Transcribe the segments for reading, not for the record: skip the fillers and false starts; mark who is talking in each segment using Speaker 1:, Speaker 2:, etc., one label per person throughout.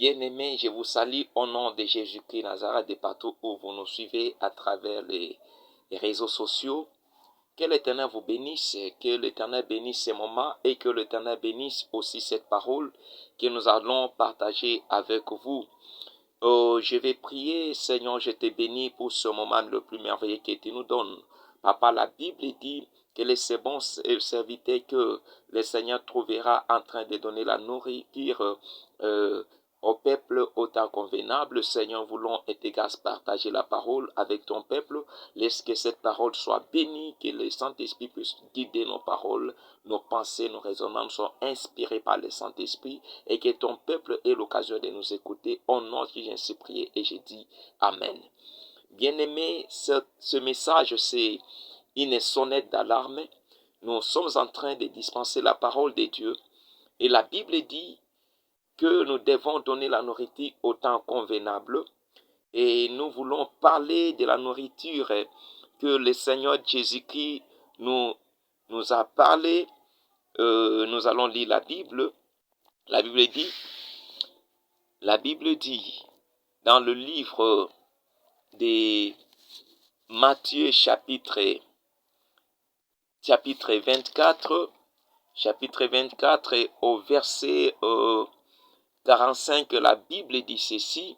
Speaker 1: Bien-aimés, je vous salue au nom de Jésus-Christ Nazareth de partout où vous nous suivez à travers les réseaux sociaux. Que l'Éternel vous bénisse, que l'Éternel bénisse ces moments et que l'Éternel bénisse aussi cette parole que nous allons partager avec vous. Je vais prier, Seigneur, je te bénis pour ce moment le plus merveilleux que tu nous donnes. Papa, la Bible dit que les bons serviteurs que le Seigneur trouvera en train de donner la nourriture au peuple au temps convenable. Seigneur, voulons et tes grâces partager la parole avec ton peuple. Laisse que cette parole soit bénie, que le Saint-Esprit puisse guider nos paroles, nos pensées, nos raisonnements soient inspirés par le Saint-Esprit et que ton peuple ait l'occasion de nous écouter. Au nom de Jésus, j'ai ainsi prié et j'ai dit Amen. Bien-aimés, ce message, c'est une sonnette d'alarme. Nous sommes en train de dispenser la parole de Dieu et la Bible dit que nous devons donner la nourriture au temps convenable. Et nous voulons parler de la nourriture que le Seigneur Jésus-Christ nous a parlé. Nous allons lire la Bible. La Bible dit dans le livre de Matthieu chapitre 24, au verset 45, la Bible dit ceci,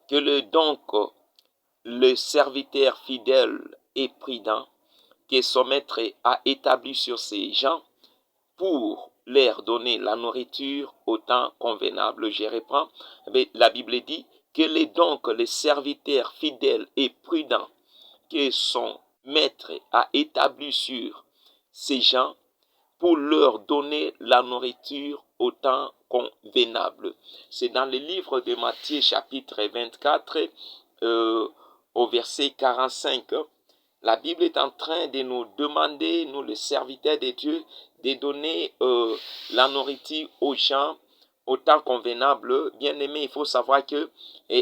Speaker 1: que donc le serviteur fidèle et prudent que son maître a établi sur ses gens pour leur donner la nourriture au temps convenable. Je reprends, la Bible dit que donc le serviteur fidèle et prudent que son maître a établi sur ses gens pour leur donner la nourriture au temps convenable. C'est dans le livre de Matthieu chapitre 24 au verset 45. La Bible est en train de nous demander, nous les serviteurs de Dieu, de donner la nourriture aux gens au temps convenable. Bien aimé, il faut savoir que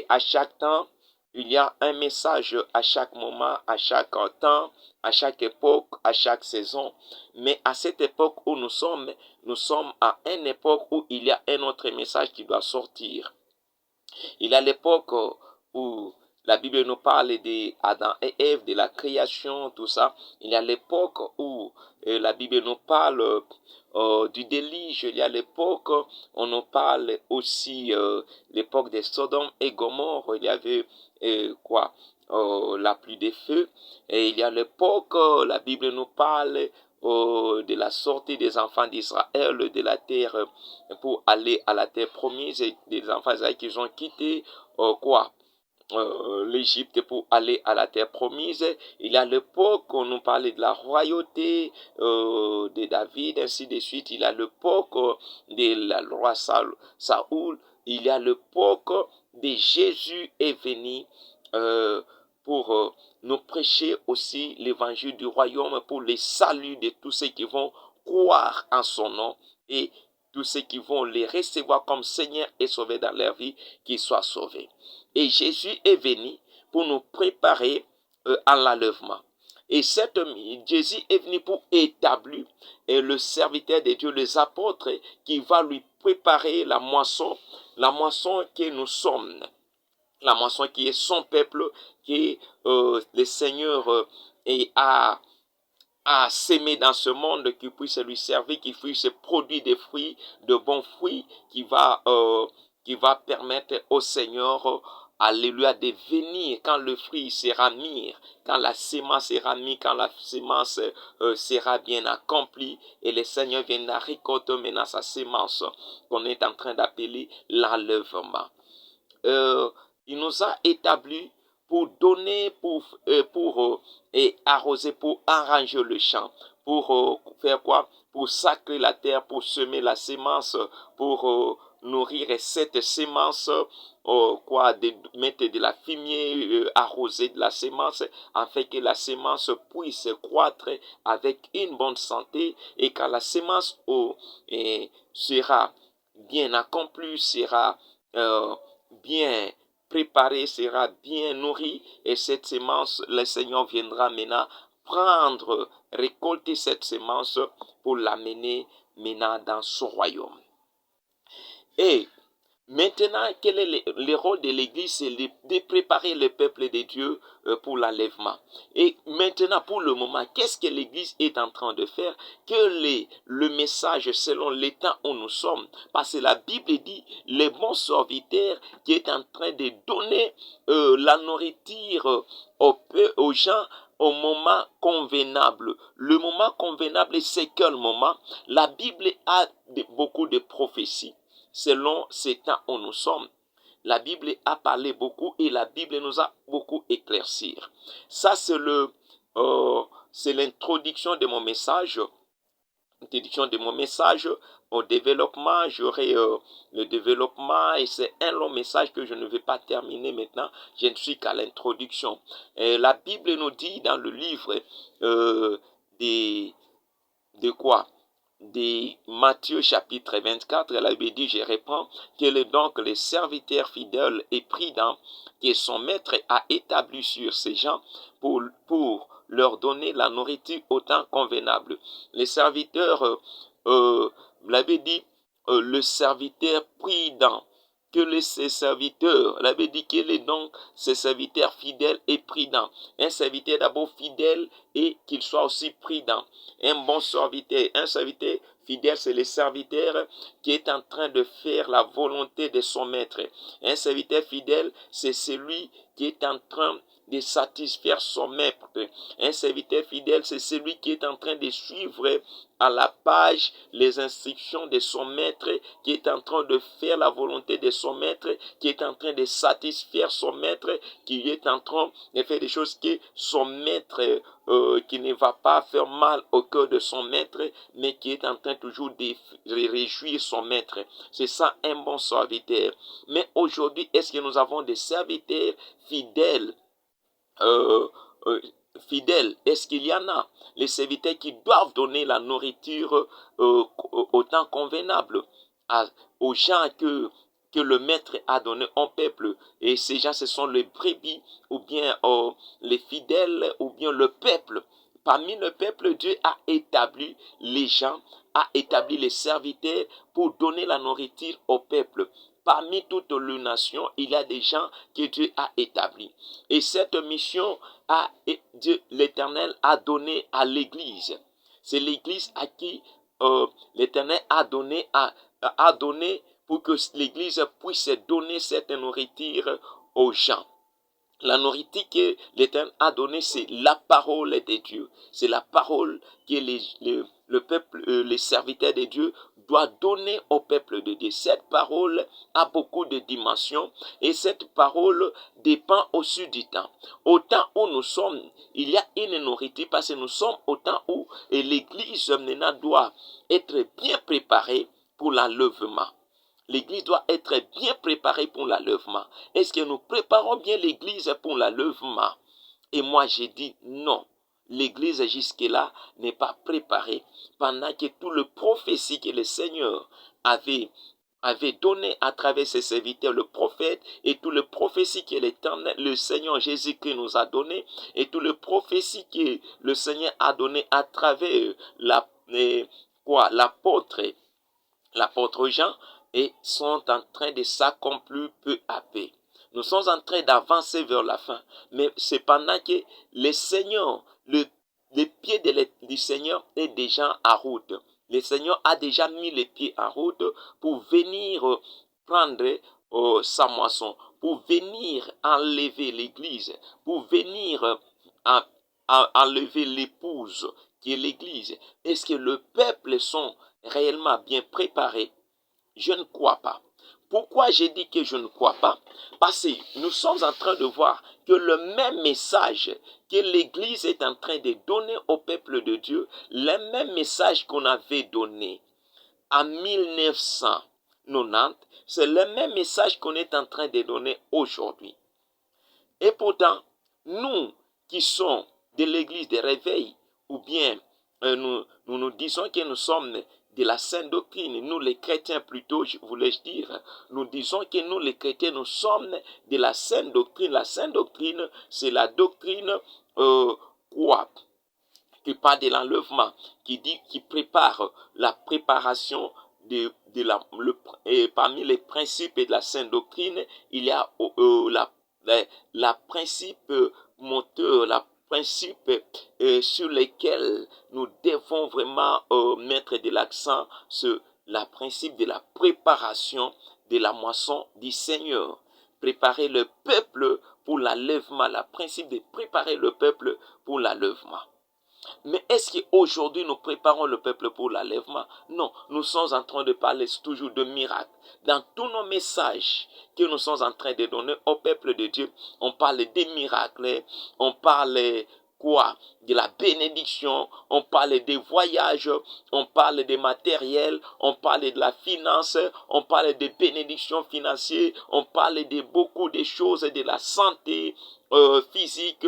Speaker 1: à chaque temps, il y a un message à chaque moment, à chaque temps, à chaque époque, à chaque saison. Mais à cette époque où nous sommes à une époque où il y a un autre message qui doit sortir. Il y a l'époque où la Bible nous parle d'Adam et Ève, de la création, tout ça. Il y a l'époque où la Bible nous parle du déluge. Il y a l'époque où on nous parle aussi l'époque de Sodome et Gomorrhe. Il y avait la pluie des feux. Et il y a l'époque, la Bible nous parle de la sortie des enfants d'Israël de la terre pour aller à la terre promise, et des enfants d'Israël qui ont quitté l'Égypte pour aller à la terre promise. Il y a l'époque où on nous parlait de la royauté de David, ainsi de suite. Il y a l'époque de la roi Saoul. Il y a l'époque de Jésus est venu pour nous prêcher aussi l'évangile du royaume pour le salut de tous ceux qui vont croire en son nom et tous ceux qui vont les recevoir comme Seigneur et Sauveur dans leur vie, qu'ils soient sauvés. Et Jésus est venu pour nous préparer à l'enlèvement. Et Jésus est venu pour établir le serviteur de Dieu, les apôtres, qui va lui préparer la moisson que nous sommes. La moisson qui est son peuple, qui le Seigneur a s'aimer dans ce monde, qui puisse lui servir, qui puisse produire des fruits, de bons fruits, qui va permettre au Seigneur, alléluia, de venir quand le fruit sera mis, quand la semence sera mise, quand la semence sera bien accomplie, et le Seigneur viendra récolter maintenant sa semence, qu'on est en train d'appeler l'enlèvement. Il nous a établi pour donner, pour arroser, pour arranger le champ, pour faire quoi? Pour sacrer la terre, pour semer la semence, pour nourrir cette semence, de mettre de la fumier, arroser de la semence, afin que la semence puisse croître avec une bonne santé, et quand la semence sera bien accomplie, sera bien préparé, sera bien nourri, et cette semence, le Seigneur viendra maintenant prendre, récolter cette semence pour l'amener maintenant dans son royaume. Et maintenant, quel est le rôle de l'Église? C'est de préparer le peuple de Dieu pour l'enlèvement. Et maintenant, pour le moment, qu'est-ce que l'Église est en train de faire? Le message selon l'état où nous sommes. Parce que la Bible dit, le bon serviteur qui est en train de donner la nourriture aux gens au moment convenable. Le moment convenable, c'est quel moment? La Bible a beaucoup de prophéties selon ces temps où nous sommes. La Bible a parlé beaucoup et la Bible nous a beaucoup éclairci. Ça, c'est l'introduction de mon message. L'introduction de mon message au développement. J'aurai le développement et c'est un long message que je ne vais pas terminer maintenant. Je ne suis qu'à l'introduction. La Bible nous dit dans le livre de quoi? De Matthieu chapitre 24, la Bible dit, je reprends, quel est donc le serviteur fidèle et prudent que son maître a établi sur ces gens pour leur donner la nourriture au temps convenable. Les serviteurs, la Bible dit, le serviteur prudent, ces serviteurs, la Bible dit quel est donc ce serviteur fidèle et prudent. Un serviteur d'abord fidèle et qu'il soit aussi prudent. Un bon serviteur, un serviteur fidèle, c'est le serviteur qui est en train de faire la volonté de son maître. Un serviteur fidèle, c'est celui qui est en train de satisfaire son maître. Un serviteur fidèle, c'est celui qui est en train de suivre à la page les instructions de son maître, qui est en train de faire la volonté de son maître, qui est en train de satisfaire son maître, qui est en train de faire des choses que son maître, qui ne va pas faire mal au cœur de son maître, mais qui est en train toujours de réjouir son maître. C'est ça un bon serviteur. Mais aujourd'hui, est-ce que nous avons des serviteurs fidèles? Fidèles, est-ce qu'il y en a? Les serviteurs qui doivent donner la nourriture au temps convenable aux gens que le maître a donné au peuple. Et ces gens, ce sont les brebis, ou bien les fidèles, ou bien le peuple. Parmi le peuple, Dieu a établi les gens, a établi les serviteurs pour donner la nourriture au peuple. Parmi toutes les nations, il y a des gens que Dieu a établis. Et cette mission, Dieu l'Éternel a donné à l'Église. C'est l'Église à qui l'Éternel a donné pour que l'Église puisse donner cette nourriture aux gens. La nourriture que l'Éternel a donnée, c'est la parole de Dieu. C'est la parole que le peuple, les serviteurs de Dieu doivent donner au peuple de Dieu. Cette parole a beaucoup de dimensions et cette parole dépend aussi du temps. Au temps où nous sommes, il y a une nourriture parce que nous sommes au temps où l'Église maintenant doit être bien préparée pour l'enlèvement. L'Église doit être bien préparée pour l'enlèvement. Est-ce que nous préparons bien l'Église pour l'enlèvement? Et moi, j'ai dit non. L'Église jusque-là n'est pas préparée pendant que tout le prophétie que le Seigneur avait donné à travers ses serviteurs, le prophète, et tout le prophétie que le Seigneur Jésus-Christ nous a donné, et tout le prophétie que le Seigneur a donné à travers l'apôtre Jean, et sont en train de s'accomplir peu à peu. Nous sommes en train d'avancer vers la fin. Mais cependant que le Seigneur, le pied du Seigneur est déjà en route. Le Seigneur a déjà mis les pieds en route pour venir prendre sa moisson, pour venir enlever l'Église, pour venir enlever l'épouse qui est l'Église. Est-ce que le peuple sont réellement bien préparés? Je ne crois pas. Pourquoi j'ai dit que je ne crois pas? Parce que nous sommes en train de voir que le même message que l'Église est en train de donner au peuple de Dieu, le même message qu'on avait donné en 1990, c'est le même message qu'on est en train de donner aujourd'hui. Et pourtant, nous qui sommes de l'Église des réveils, ou bien nous disons que nous sommes de la sainte doctrine, nous les chrétiens plutôt, voulais-je dire, nous disons que nous les chrétiens, nous sommes de la sainte doctrine. La sainte doctrine, c'est la doctrine qui parle de l'enlèvement, qui prépare la préparation et parmi les principes et de la sainte doctrine, il y a la principe moteur, la principe sur lesquels nous devons vraiment mettre de l'accent sur la principe de la préparation de la moisson du Seigneur. Préparer le peuple pour l'enlèvement, le principe de préparer le peuple pour l'enlèvement. Mais est-ce qu'aujourd'hui nous préparons le peuple pour l'enlèvement? Non, nous sommes en train de parler toujours de miracles. Dans tous nos messages que nous sommes en train de donner au peuple de Dieu, on parle des miracles, on parle quoi? De la bénédiction, on parle des voyages, on parle des matériels, on parle de la finance, on parle des bénédictions financières, on parle de beaucoup de choses, de la santé physique,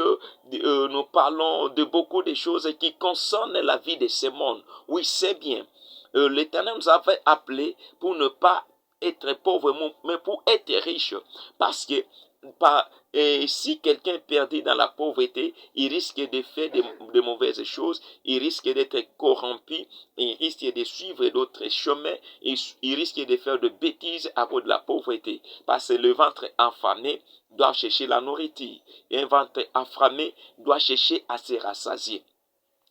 Speaker 1: nous parlons de beaucoup de choses qui concernent la vie de ce monde. Oui, c'est bien. L'Éternel nous avait appelés pour ne pas être pauvre, mais pour être riche. Parce que si quelqu'un est perdu dans la pauvreté, il risque de faire de mauvaises choses, il risque d'être corrompu, il risque de suivre d'autres chemins, il risque de faire de bêtises à cause de la pauvreté. Parce que le ventre affamé doit chercher la nourriture. Et un ventre affamé doit chercher à se rassasier.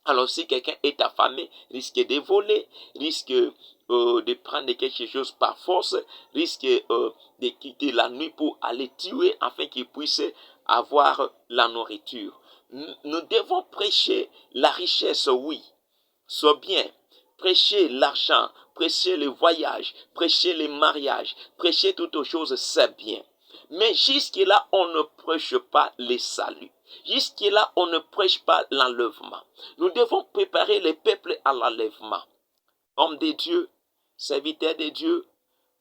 Speaker 1: Alors si quelqu'un est affamé, risque de voler, risque de prendre quelque chose par force, risque de quitter la nuit pour aller tuer afin qu'il puisse avoir la nourriture. Nous devons prêcher la richesse, oui, soit bien. Prêcher l'argent, prêcher le voyage, prêcher les mariages, prêcher toutes choses, c'est bien. Mais jusque-là, on ne prêche pas les saluts. Jusque-là, on ne prêche pas l'enlèvement. Nous devons préparer les peuples à l'enlèvement. Hommes de Dieu, serviteurs de Dieu,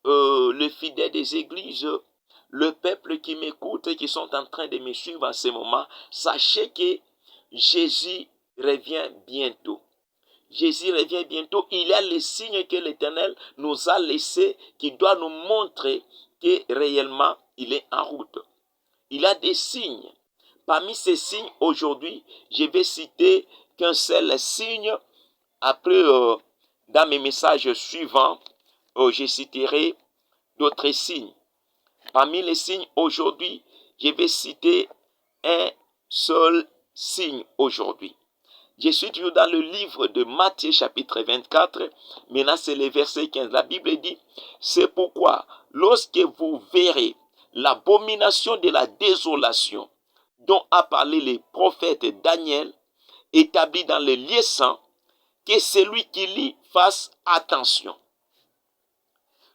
Speaker 1: le fidèle des églises, le peuple qui m'écoute, qui sont en train de me suivre en ce moment, sachez que Jésus revient bientôt. Jésus revient bientôt. Il y a les signes que l'Éternel nous a laissés qui doivent nous montrer que réellement il est en route. Il y a des signes. Parmi ces signes, aujourd'hui, je vais citer qu'un seul signe. Après, dans mes messages suivants, je citerai d'autres signes. Parmi les signes, aujourd'hui, je vais citer un seul signe aujourd'hui. Je suis toujours dans le livre de Matthieu chapitre 24. Maintenant, c'est le verset 15. La Bible dit, c'est pourquoi, lorsque vous verrez l'abomination de la désolation dont a parlé le prophète Daniel, établi dans les lieux saints, que celui qui lit fasse attention.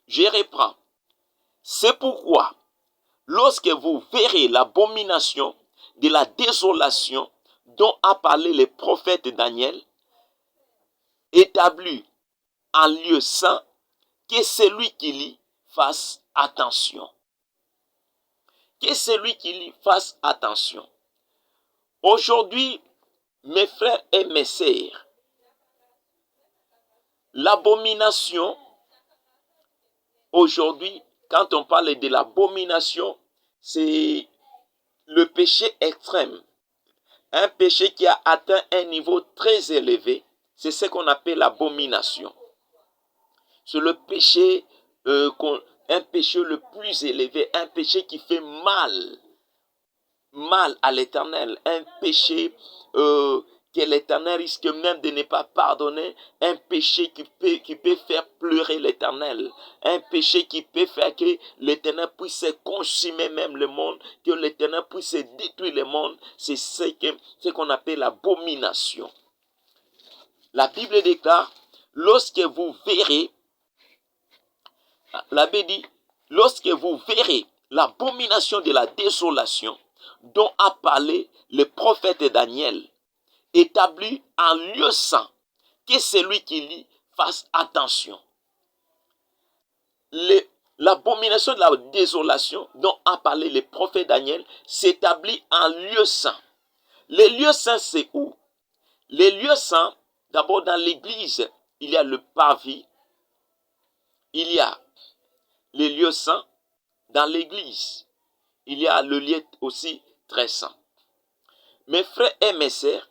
Speaker 1: Je reprends. C'est pourquoi, lorsque vous verrez l'abomination de la désolation dont a parlé le prophète Daniel, établi en lieu saint, que celui qui lit fasse attention. Que celui qui lit fasse attention. Aujourd'hui, mes frères et mes sœurs, l'abomination, aujourd'hui, quand on parle de l'abomination, c'est le péché extrême. Un péché qui a atteint un niveau très élevé, c'est ce qu'on appelle l'abomination. C'est le péché, un péché le plus élevé, un péché qui fait mal à l'Éternel, un péché que l'Éternel risque même de ne pas pardonner, un péché qui peut faire pleurer l'Éternel, un péché qui peut faire que l'Éternel puisse consumer même le monde, que l'Éternel puisse détruire le monde. C'est ce qu'on appelle l'abomination. La Bible déclare, lorsque vous verrez, la Bible dit, lorsque vous verrez l'abomination de la désolation dont a parlé le prophète Daniel, établi en lieu saint, que celui qui lit fasse attention. L'abomination de la désolation dont a parlé le prophète Daniel s'établit en lieu saint. Les lieux saints, c'est où? Les lieux saints, d'abord dans l'église, il y a le parvis, il y a les lieux saints dans l'église. Il y a le lieu aussi très saint. Mes frères et mes sœurs,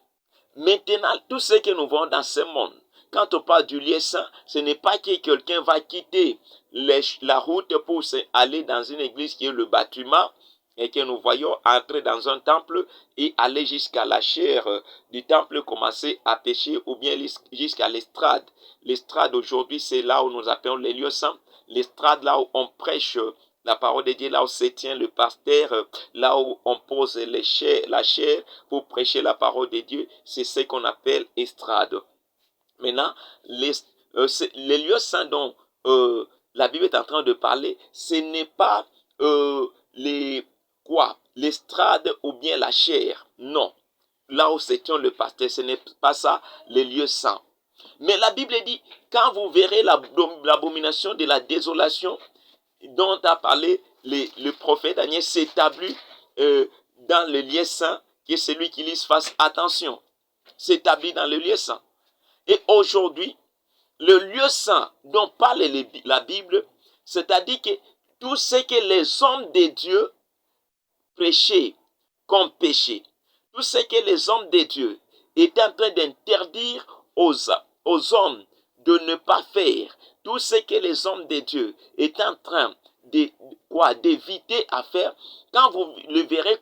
Speaker 1: maintenant, tout ce que nous voyons dans ce monde, quand on parle du lieu saint, ce n'est pas que quelqu'un va quitter la route pour aller dans une église qui est le bâtiment et que nous voyons entrer dans un temple et aller jusqu'à la chair du temple, commencer à pécher, ou bien jusqu'à l'estrade. L'estrade aujourd'hui, c'est là où nous appelons les lieux saints. L'estrade, là où on prêche la parole de Dieu, là où se tient le pasteur, là où on pose la chair pour prêcher la parole de Dieu, c'est ce qu'on appelle estrade. Maintenant, les lieux saints dont la Bible est en train de parler, ce n'est pas l'estrade ou bien la chair. Non. Là où se tient le pasteur, ce n'est pas ça, les lieux saints. Mais la Bible dit, quand vous verrez l'abomination de la désolation dont a parlé le prophète Daniel, s'établit dans le lieu saint, que celui qui lise fasse attention. S'établit dans le lieu saint. Et aujourd'hui, le lieu saint dont parle la Bible, c'est-à-dire que tout ce que les hommes de Dieu prêchaient comme péché, tout ce que les hommes de Dieu étaient en train d'interdire aux hommes de ne pas faire, tout ce que les hommes de Dieu étaient en train d'éviter à faire, quand vous le verrez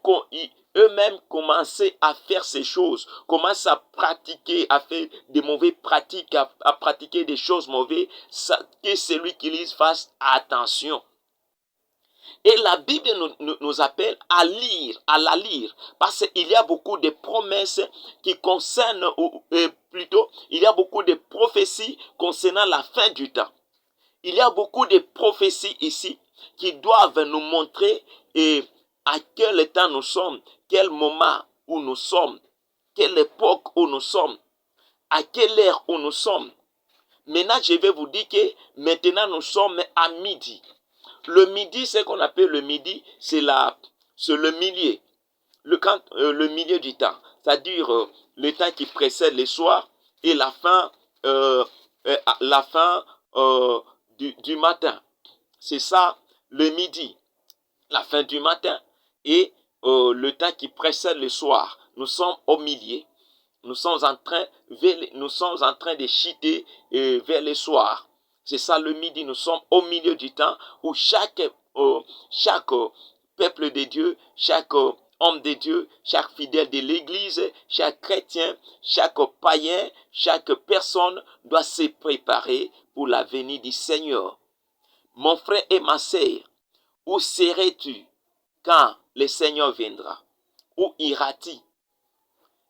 Speaker 1: eux-mêmes commencer à faire ces choses, commencent à pratiquer, à faire des mauvaises pratiques, à pratiquer des choses mauvaises, que celui qui lise fasse attention. Et la Bible nous appelle à la lire, parce qu'il y a beaucoup de promesses qui concernent, ou plutôt, il y a beaucoup de prophéties concernant la fin du temps. Il y a beaucoup de prophéties ici qui doivent nous montrer à quel temps nous sommes, quel moment où nous sommes, quelle époque où nous sommes, à quelle heure où nous sommes. Maintenant, je vais vous dire que maintenant nous sommes à midi. Le midi, ce qu'on appelle le midi, c'est le milieu, le milieu du temps. C'est-à-dire le temps qui précède le soir et la fin du matin. C'est ça, le midi, la fin du matin et le temps qui précède le soir. Nous sommes au milieu. Nous sommes en train de chuter vers le soir. C'est ça le midi. Nous sommes au milieu du temps où chaque peuple de Dieu, chaque homme de Dieu, chaque fidèle de l'Église, chaque chrétien, chaque païen, chaque personne doit se préparer pour la venue du Seigneur. Mon frère et ma sœur, où serais-tu quand le Seigneur viendra? Où iras-tu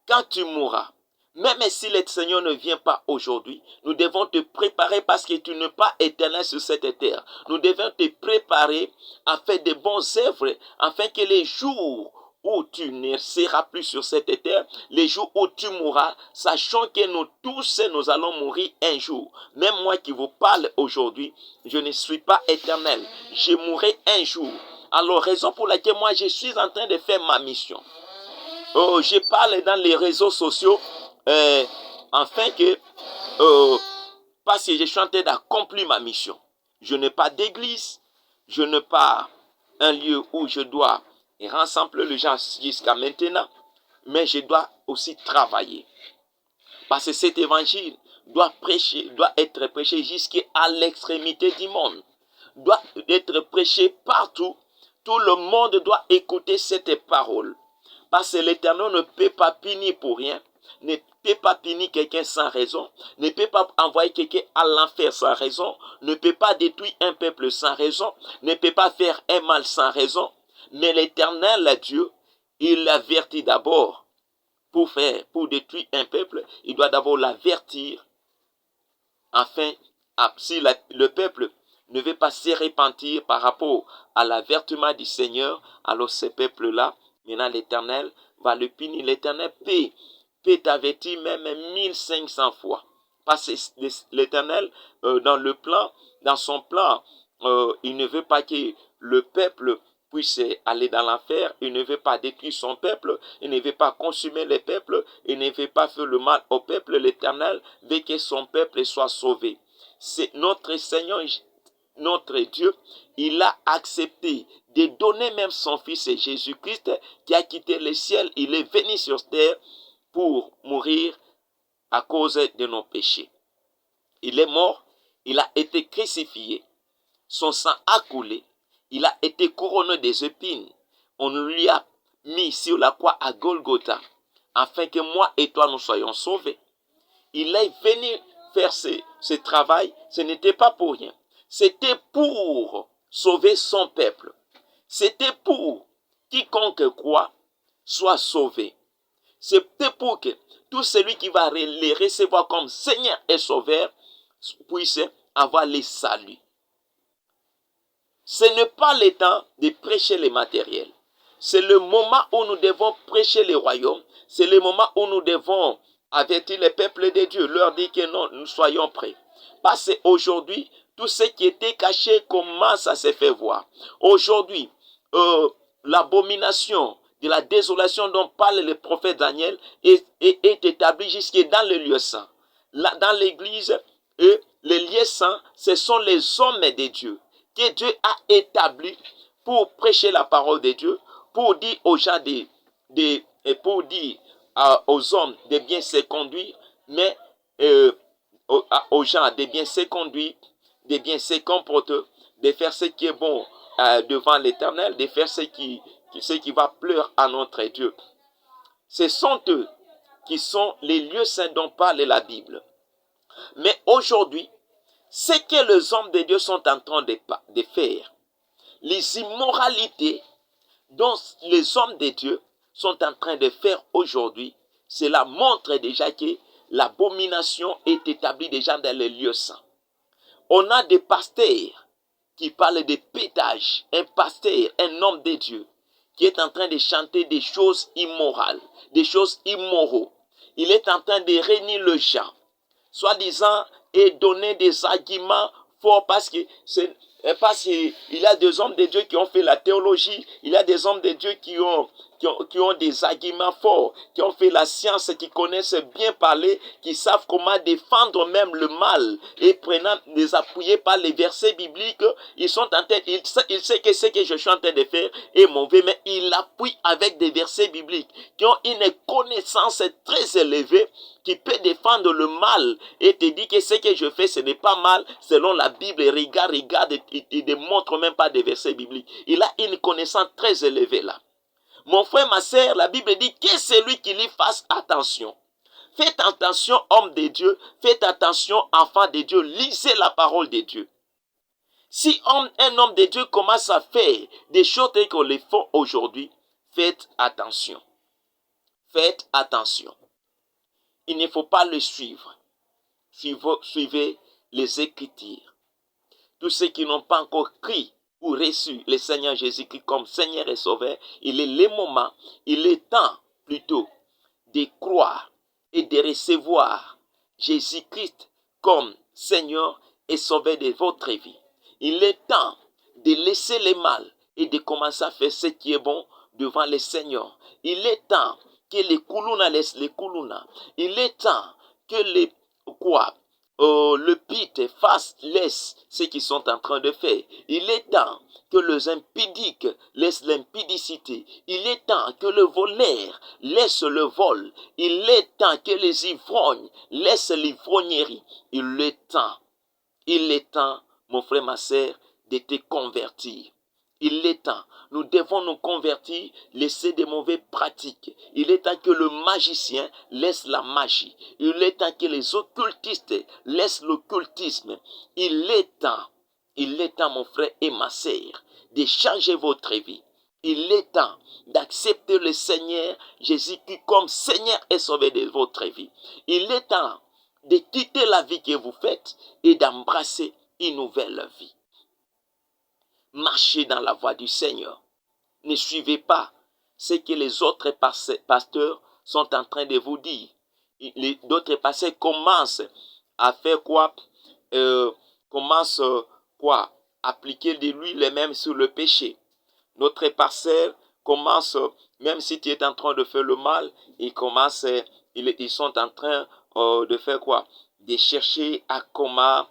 Speaker 1: quand tu mourras? Même si le Seigneur ne vient pas aujourd'hui, nous devons te préparer parce que tu n'es pas éternel sur cette terre. Nous devons te préparer à faire de bonnes œuvres afin que les jours où tu ne seras plus sur cette terre, les jours où tu mourras, sachant que nous tous, nous allons mourir un jour. Même moi qui vous parle aujourd'hui, je ne suis pas éternel. Je mourrai un jour. Alors, raison pour laquelle moi, je suis en train de faire ma mission. Je parle dans les réseaux sociaux afin que, parce que je suis en train d'accomplir ma mission. Je n'ai pas d'église, je n'ai pas un lieu où je dois rassembler les gens jusqu'à maintenant, mais je dois aussi travailler. Parce que cet évangile doit être prêché jusqu'à l'extrémité du monde, doit être prêché partout. Tout le monde doit écouter cette parole. Parce que l'Éternel ne peut pas punir pour rien, ne peut pas punir quelqu'un sans raison, ne peut pas envoyer quelqu'un à l'enfer sans raison, ne peut pas détruire un peuple sans raison, ne peut pas faire un mal sans raison. Mais l'Éternel, Dieu, il l'avertit d'abord. Pour détruire un peuple, il doit d'abord l'avertir. Afin, si le peuple ne veut pas se repentir par rapport à l'avertissement du Seigneur, alors ce peuple-là, maintenant l'Éternel va le punir. L'Éternel peut t'avertir même 1500 fois. Parce que l'Éternel, dans son plan, il ne veut pas que le peuple puisse aller dans l'enfer. Il ne veut pas détruire son peuple. Il ne veut pas consumer le peuple. Il ne veut pas faire le mal au peuple. L'Éternel veut que son peuple soit sauvé. C'est notre Seigneur, notre Dieu, il a accepté de donner même son fils Jésus-Christ qui a quitté le ciel. Il est venu sur terre pour mourir à cause de nos péchés. Il est mort, il a été crucifié, son sang a coulé, il a été couronné des épines. On lui a mis sur la croix à Golgotha, afin que moi et toi nous soyons sauvés. Il est venu faire ce travail, ce n'était pas pour rien. C'était pour sauver son peuple. C'était pour quiconque croit soit sauvé. C'était pour que tout celui qui va les recevoir comme Seigneur et Sauveur puisse avoir les saluts. Ce n'est pas le temps de prêcher les matériels. C'est le moment où nous devons prêcher le royaume. C'est le moment où nous devons avertir les peuples de Dieu, leur dire que non, nous soyons prêts. Parce qu'aujourd'hui, tout ce qui était caché commence à se faire voir. Aujourd'hui, l'abomination de la désolation dont parle le prophète Daniel est établie jusque dans le lieu saint. Là, dans l'église, les lieux saints, ce sont les hommes de Dieu que Dieu a établis pour prêcher la parole de Dieu, pour dire aux gens pour dire aux hommes de bien se conduire, mais aux gens de bien se conduire, de bien se comporter, de faire ce qui est bon devant l'Éternel, de faire ce qui va plaire à notre Dieu. Ce sont eux qui sont les lieux saints dont parle la Bible. Mais aujourd'hui, ce que les hommes de Dieu sont en train de faire, les immoralités dont les hommes de Dieu sont en train de faire aujourd'hui, cela montre déjà que l'abomination est établie déjà dans les lieux saints. On a des pasteurs qui parlent de pétage, un pasteur, un homme de Dieu, qui est en train de chanter des choses immorales, des choses immoraux. Il est en train de réunir le gens, soi-disant, et donner des arguments forts parce qu'il y a des hommes de Dieu qui ont fait la théologie, il y a des hommes de Dieu qui ont des arguments forts, qui ont fait la science, qui connaissent bien parler, qui savent comment défendre même le mal, et prenant les appuyer par les versets bibliques, ils sont en train, ils savent que ce que je suis en train de faire est mauvais, mais ils l'appuient avec des versets bibliques, qui ont une connaissance très élevée, qui peut défendre le mal et te dit que ce que je fais, ce n'est pas mal selon la Bible. Regarde, il ne montre même pas des versets bibliques. Il a une connaissance très élevée là. Mon frère, ma sœur, la Bible dit que celui qui lui fasse attention. Faites attention, homme de Dieu. Faites attention, enfant de Dieu. Lisez la parole de Dieu. Si un homme de Dieu commence à faire des choses telles qu'on les fait aujourd'hui, faites attention. Faites attention. Il ne faut pas le suivre. Suivez les Écritures. Tous ceux qui n'ont pas encore crié ou reçu le Seigneur Jésus-Christ comme Seigneur et Sauveur, il est le moment, il est temps plutôt de croire et de recevoir Jésus-Christ comme Seigneur et Sauveur de votre vie. Il est temps de laisser le mal et de commencer à faire ce qui est bon devant le Seigneur. Il est temps que les koulouna laissent les koulouna. Il est temps que le pit laisse ce qu'ils sont en train de faire. Il est temps que les impudiques laissent l'impudicité. Il est temps que le voleur laisse le vol. Il est temps que les ivrognes laissent l'ivrognerie. Il est temps, mon frère, ma sœur, de te convertir. Il est temps. Nous devons nous convertir, laisser des mauvaises pratiques. Il est temps que le magicien laisse la magie. Il est temps que les occultistes laissent l'occultisme. Il est temps, mon frère et ma sœur, de changer votre vie. Il est temps d'accepter le Seigneur Jésus-Christ comme Seigneur et Sauveur de votre vie. Il est temps de quitter la vie que vous faites et d'embrasser une nouvelle vie. Marchez dans la voie du Seigneur. Ne suivez pas ce que les autres pasteurs sont en train de vous dire. D'autres pasteurs commencent à faire quoi? Appliquer de l'huile même sur le péché. Notre pasteur commence, même si tu es en train de faire le mal, ils sont en train de faire quoi? De chercher à comment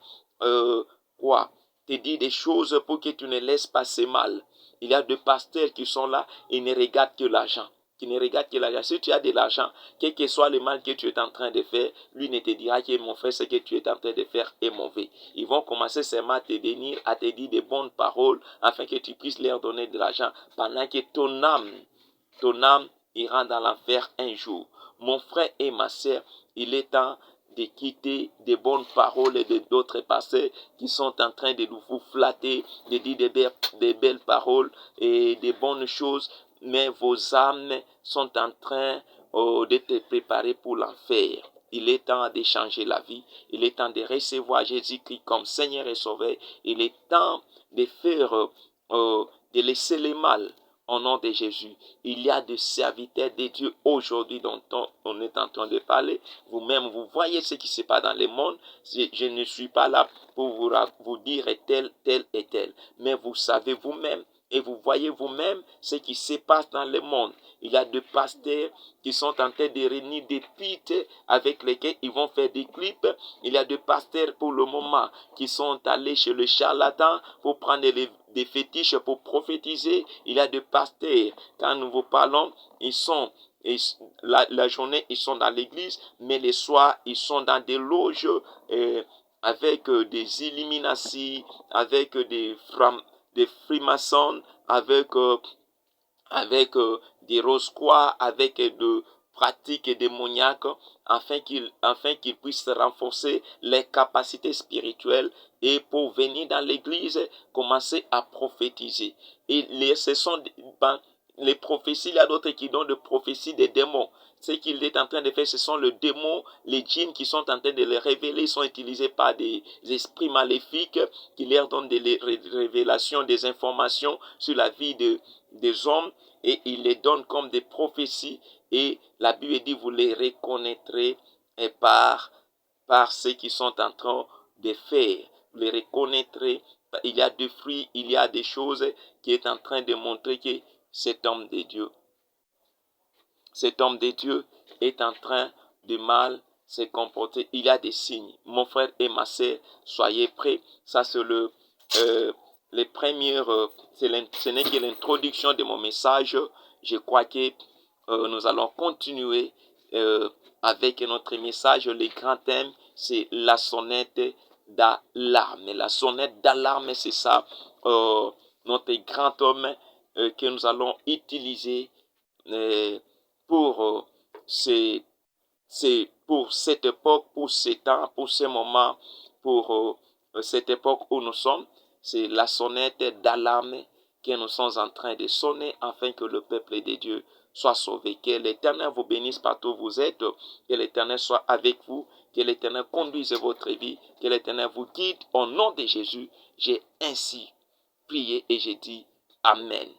Speaker 1: te dire des choses pour que tu ne laisses passer mal. Il y a des pasteurs qui sont là et ne regardent que l'argent. qui ne regarde que l'argent. Si tu as de l'argent, quel que soit le mal que tu es en train de faire, lui ne te dira que mon frère, ce que tu es en train de faire est mauvais. Ils vont commencer seulement à te bénir, à te dire de bonnes paroles, afin que tu puisses leur donner de l'argent, pendant que ton âme ira dans l'enfer un jour. Mon frère et ma sœur, il est temps de quitter des bonnes paroles et d'autres passés qui sont en train de vous flatter, de dire des belles paroles et des bonnes choses, mais vos âmes sont en train d'être préparées pour l'enfer. Il est temps de changer la vie. Il est temps de recevoir Jésus-Christ comme Seigneur et Sauveur. Il est temps de faire, de laisser le mal au nom de Jésus. Il y a des serviteurs de Dieu aujourd'hui dont on est en train de parler. Vous-même, vous voyez ce qui se passe dans le monde. Je ne suis pas là pour vous dire tel et tel. Mais vous savez vous-même et vous voyez vous-même ce qui se passe dans le monde. Il y a des pasteurs qui sont en train de réunir des pites avec lesquels ils vont faire des clips. Il y a des pasteurs pour le moment qui sont allés chez le charlatan pour prendre des fétiches pour prophétiser. Il y a des pasteurs, quand nous vous parlons, ils sont la journée ils sont dans l'église, mais le soir ils sont dans des loges avec des Illuminati, avec des Freemasons, avec des Rosquois, avec de pratiques démoniaques, afin qu'ils puissent renforcer les capacités spirituelles et pour venir dans l'église, commencer à prophétiser. Et ce sont les prophéties, il y a d'autres qui donnent des prophéties des démons. Ce qu'il est en train de faire, ce sont les démons, les djinns qui sont en train de les révéler. Ils sont utilisés par des esprits maléfiques qui leur donnent des révélations, des informations sur la vie des hommes et ils les donnent comme des prophéties. Et la Bible dit, vous les reconnaîtrez par ceux qui sont en train de faire. Vous les reconnaîtrez. Il y a des fruits, il y a des choses qui est en train de montrer que cet homme de Dieu est en train de mal se comporter. Il y a des signes. Mon frère et ma sœur, soyez prêts. Ça, c'est les premières, ce n'est que l'introduction de mon message. Je crois que nous allons continuer avec notre message. Le grand thème, c'est la sonnette d'alarme. La sonnette d'alarme, c'est ça, notre grand homme que nous allons utiliser pour pour cette époque, pour ce temps, pour ce moment, pour cette époque où nous sommes. C'est la sonnette d'alarme que nous sommes en train de sonner afin que le peuple de Dieu soit sauvé. Que l'Éternel vous bénisse partout où vous êtes. Que l'Éternel soit avec vous. Que l'Éternel conduise votre vie. Que l'Éternel vous guide. Au nom de Jésus, j'ai ainsi prié et j'ai dit Amen.